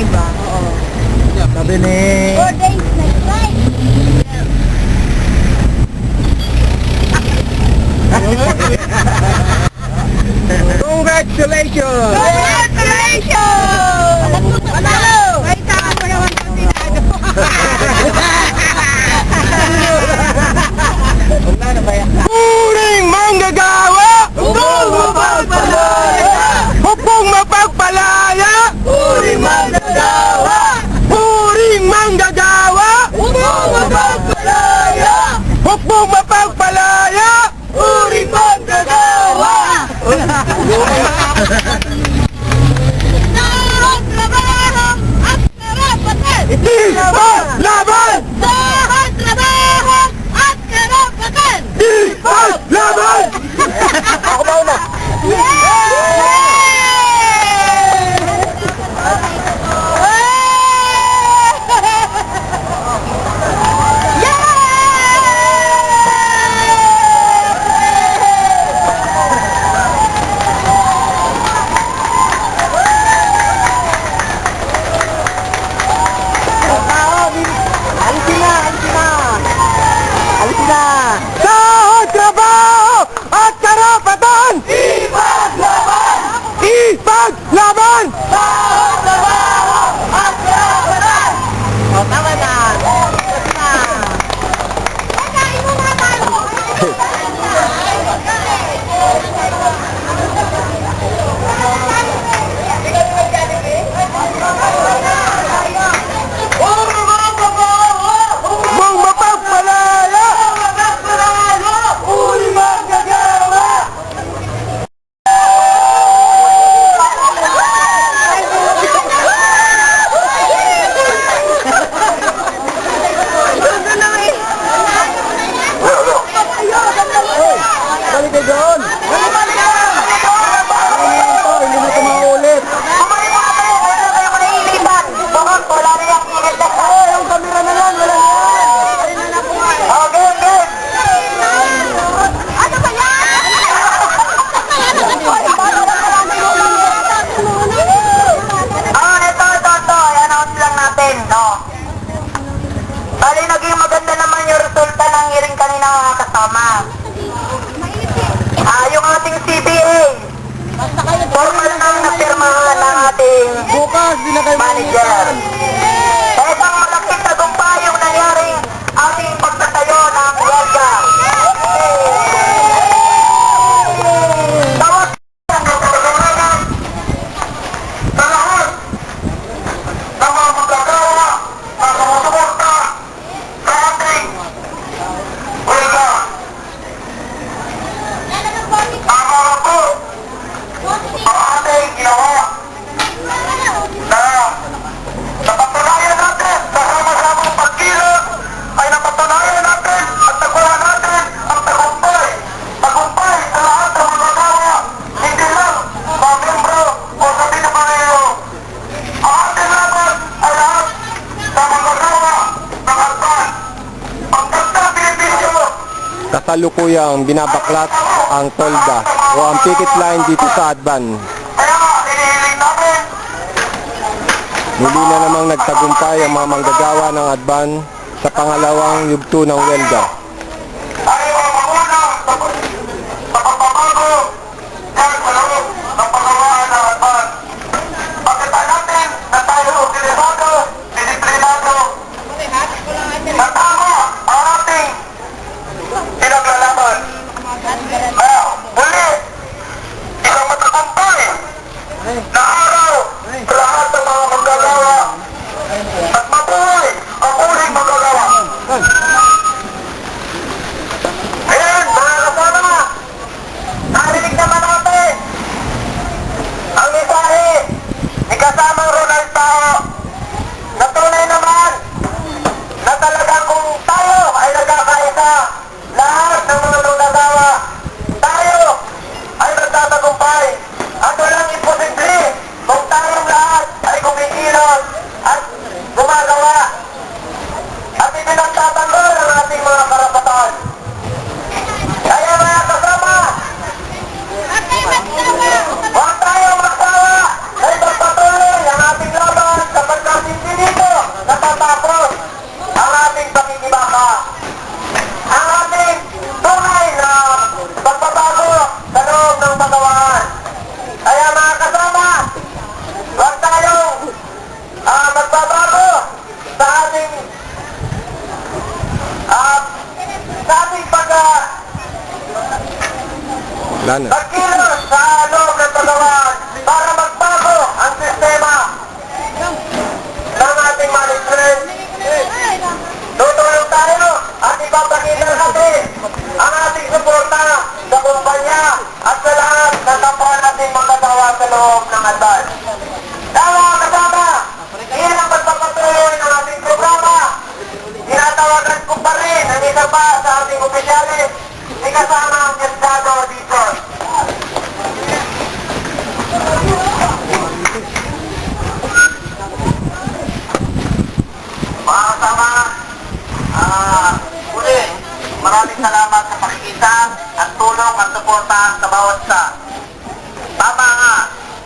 iba. Oo. Sabi ni... 4 days, next flight. Congratulations! Congratulations! Manalo! May saan mo naman ang sinado. Wala na ba yan? Puring manggagawa! Hupong mapagpalaya! Hupong mapagpalaya! Puring manggagawa! Puring manggagawa! Hupong mapagpalaya! Hupong mapagpalaya! Puring manggagawa! Lahat trabaho at karapatan! Ipaglaban! Lahat trabaho at karapatan! Ipaglaban! Ako mauna. Sahod, trabaho at karapatan! Ipaglaban! Ipaglaban! Sahod, trabaho at karapatan! O, tama na. Pagkain mo mga talo! Hupong mapagpalaya! Puring manggagawa! Balik kayo doon! Hindi na ito maulit. Yung kamera na yan, wala na yan. Ano ba yan? Ito. I-announce lang natin, no? Bali, naging maganda naman yung resulta ng hearing kanina mga kasama. Yung ating CBA, formal nang napirmahan ng ating Bukas, di na kayo manager. Isang malaking tagumpay yung nangyaring ating pagtatayo ng Welga. Tawas ang kasalanan sa lahat ng mga magagawa na sumusuporta sa ating Welga. Tama po ang ating ginawa na napatunayan natin sa sama-samang pagkilos ay napatunayan natin at nagawa natin ang tagumpay. Tagumpay sa lahat ng magagawa, hindi lang mga membro o sa binabayo. Ang ating laban ay lahat sa magagawa ng Alban. Ang dagdag benepisyo Kasalukuyang binabaklat ang tolda o ang picket line dito sa Adban. kaya inihiling namin Muli na namang nagtagumpay ang mga manggagawa ng Adban sa pangalawang yugto ng welga. ay mamunang sa pagbabago dahil sa loob ng pagawaan ng Alban. Pagkita natin na tayo organisado, disiplinado, na tama ang ating pinaglalaban. Kaya muli, isang matagumpay na araw sa lahat ng mga manggagawa at mabuhay ang uling manggagawa. Wala na. Magkilos sa loob ng Palawan para magbago ang sistema ng ating management. Tutulong tayo at ipapakita natin ang ating suporta sa kumpanya at sa lahat ng kapwa nating magkatawa sa loob ng advance. Tawa kasama, iyan ang pagpapatuloy ng ating programa. Tinatawagan ko pa rin ang isa pa sa ating opisyalis, may kasama ang Estado dito. Mga kasama, uli, maraming salamat sa pakikita at tulong at suporta sa bawat isa. Tama nga,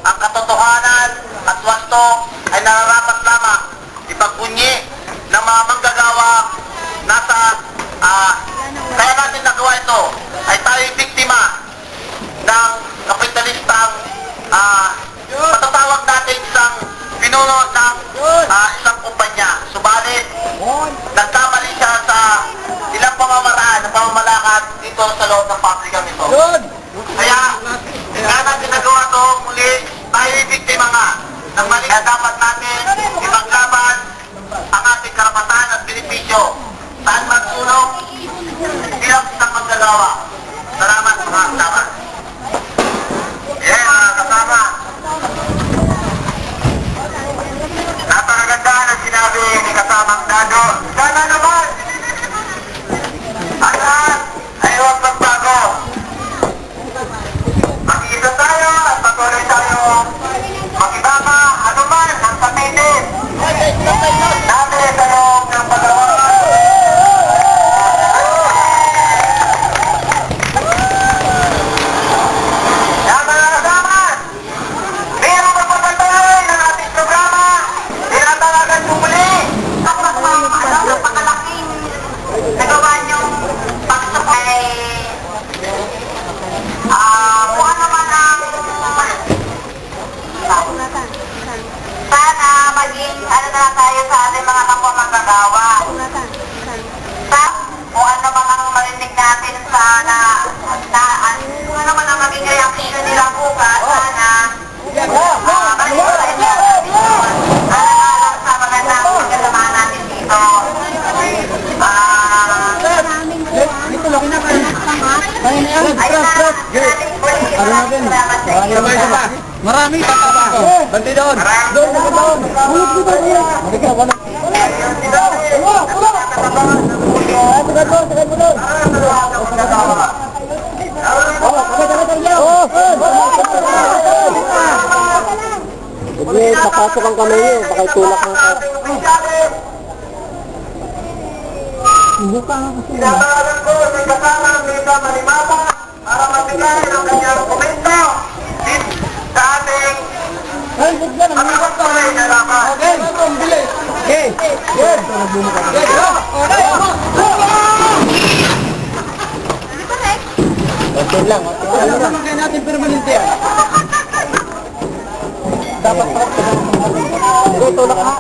ang katotohanan at wasto ay nararapat lamang ipagbunyi ng mga manggagawa nasa kaya natin nagawa ito ay tayo biktima ng kapitalistang matatawag natin isang pinuno ng isang kumpanya. Subalit, nagkamali siya sa ilang pamamaraan ng pamamalakad dito sa loob ng pabrikang ito. Kaya, kaya natin nagawa ito muli, tayo biktima nga ng mali. Kaya dapat natin ipaglaban ang ating karapatan at benepisyo saan magsulong bilang isang manggagawa. Salamat mga kasama. Mga kasama. Napakaganda ang sinabi ni kasamang Dado. Sana naman ang lahat ay huwag magbago. Mag-iisa tayo at patuloy tayo mag-ibama anuman ang sabihin natin sa loob ng Palawan. Mga kasama, mayroong magpapatuloy ng ating programa. Tinatawagan ko muli ang napakalaking nagawa niyong pagsakay. Kung ano man ang sana maging ano na tayo sa ating mga kapwa manggagawa. Kung ano man ang marinig natin sana kung ano man ang maging reaction nila bukas sana alang sa magandang pagkasamahan natin dito. Marami pa pa. Bandi doon. Doon. Sige, papasok ang kamay niyo, baka itulak ng ka. Tinatawagan ko sa kasama ang Mika Malimata para magbigay ng kanyang komento sa ating pagpapatuloy na laban. Okay. Good. Okay lang. Ano naman kayo natin permanente yan? Dapat pa. Tulak na.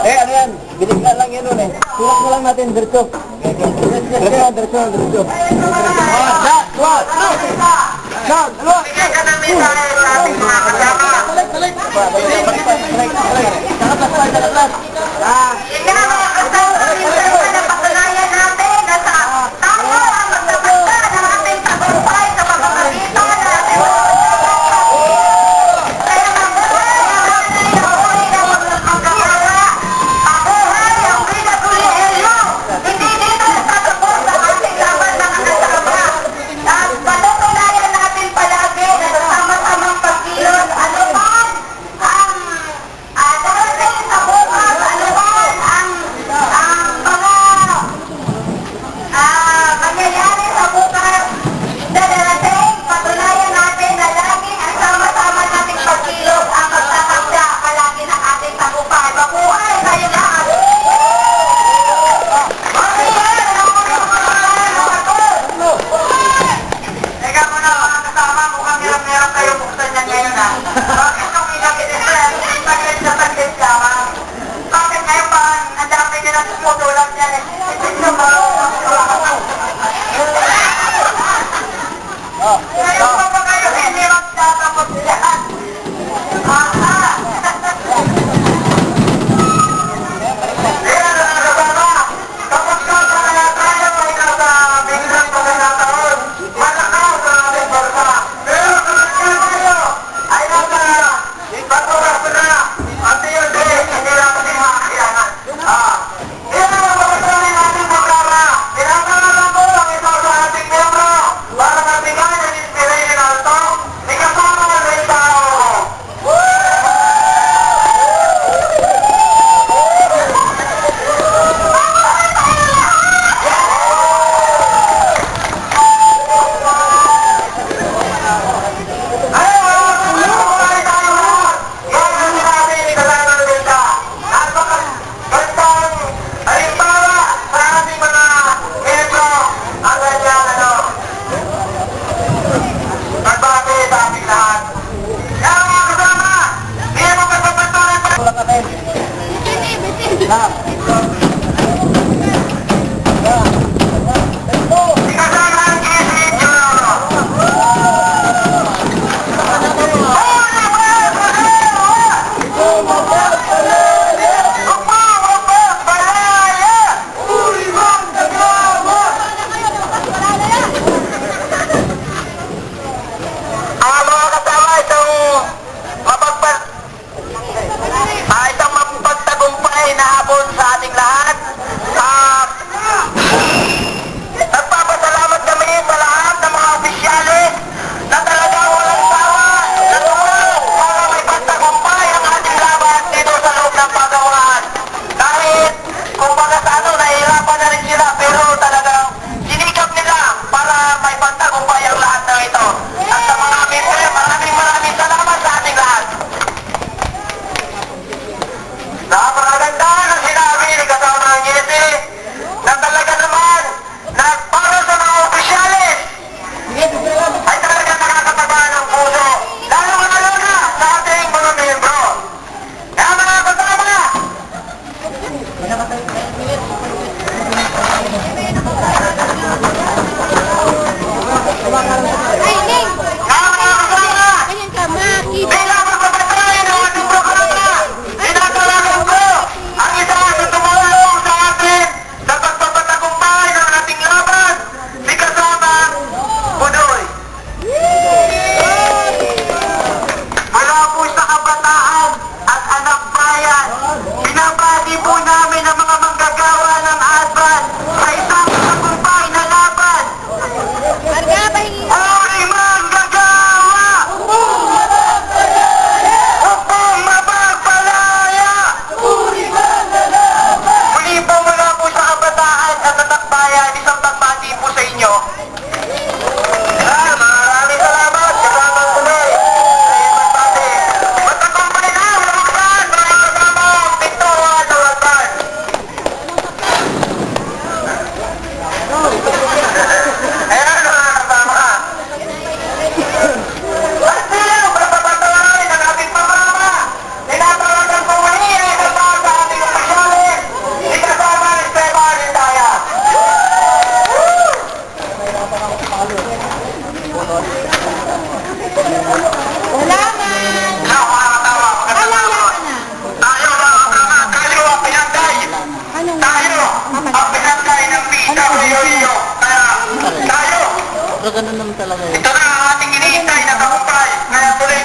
Ano yan? Binigla lang yan nun eh. Tulak na lang natin, diretso. Diretso. Bigyan ka ng mensahe sa ating mga kasama. Sige na mga kasama, minsan na patunayan natin na sa tayo ang magsabasta ng ating tagumpay sa pagkakagitan ng ating kaya mabuhay ang ating nabuhay na magkakawala. Mabuhay ang Brigada Tulio. Hindi dito nagtatapos ang ating laban ng kasama. At patutunayan natin palagi na sa sama-samang pagkilos ano man ang Lahat. Kasama ang isito. Mga kasama, itong mapagtagumpay na hapon sa ating lahat. Nagpapasalamat kami sa lahat ng mga opisyalis na talagang walang sawa na tumulong para may pagtagumpay ang ating laban dito sa loob ng pagawaan. Kahit kumbaga sa nahihirapan na rin sila, pero talagang sinikap nila para may pagtagumpay ang lahat ng ito. At sa mga member, maraming salamat sa ating lahat. Napakaganda ng sinabi ni kasama ng Yesi na talaga naman na para sa mga opisyalis ay talaga nakakataba ng puso. Lalo na sa ating mga membro. Kaya mga kasama, bilang magpapatay ng ating programa, tinatawagan ko ang isa sa tumulong sa atin sa pagpapatagumpay ng ating laban, si kasama Budoy. Mula po sa kabataan at anak bayan, binabati po namin ang mga manggagawa ng ASBAN sa isang tagumpay na laban. Uri manggagawa! Upang mapagpalaya! Muli po mula po sa kabataan at anak bayan, isang pagbati po sa inyo. Maraming salamat, kasama tuloy. Pagbati. Magtagumpay na, lumukan, mga kasama, Victoria at Alban. Ayan, mga kasama. At silang magpapatuloy ng ating programa. Tinatawagan po muli ang isa pa sa ating opisyalis, si kasama Esteban Indaya. Tayo ang pinagday. Tayo ang pinagday ng PWO. Kaya tayo, Ganun naman talaga yun. ito na ang ating iniintay na tagumpay. Kaya tuloy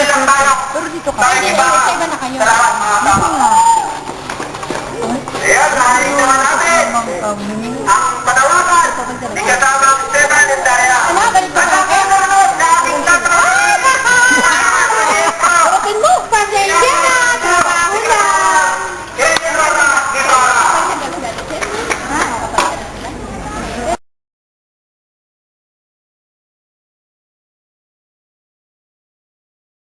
lang tayo. Tayo iba. Salamat mga kasama.